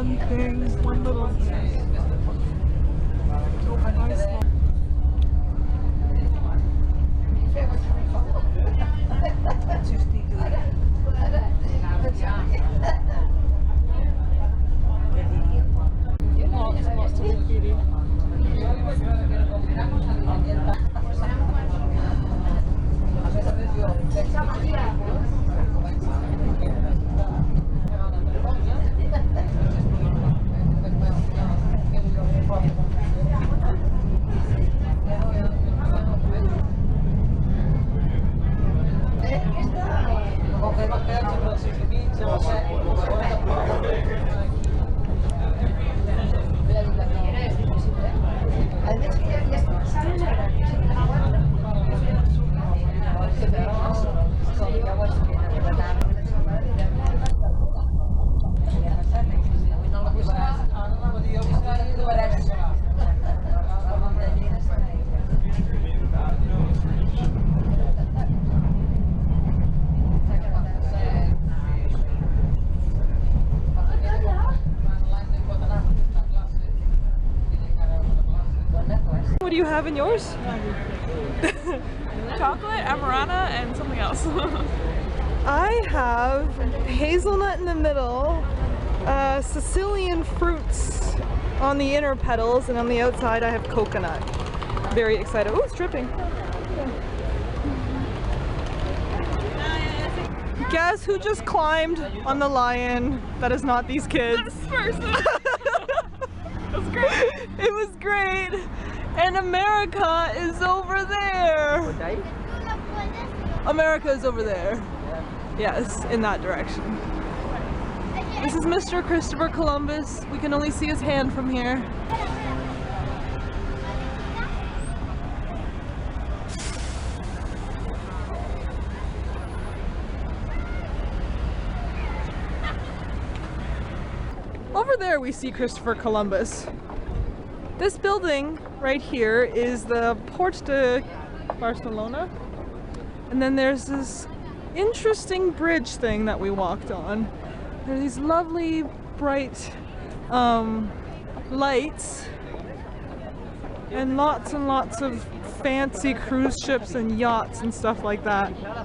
one thing, one little nice little. Lots of graffiti. What do you have in yours? Chocolate, amarana, and something else. I have hazelnut in the middle, Sicilian fruits on the inner petals, and on the outside I have coconut. Very excited. Oh, it's dripping. Guess who just climbed on the lion? That is not these kids. This person. It was great. It was great. And America is over there. America is over there. Yes, in that direction. This is Mr. Christopher Columbus. We can only see his hand from here. Over there we see Christopher Columbus. This building right here is the Port de Barcelona. And then there's this interesting bridge thing that we walked on. There are these lovely bright lights and lots of fancy cruise ships and yachts and stuff like that.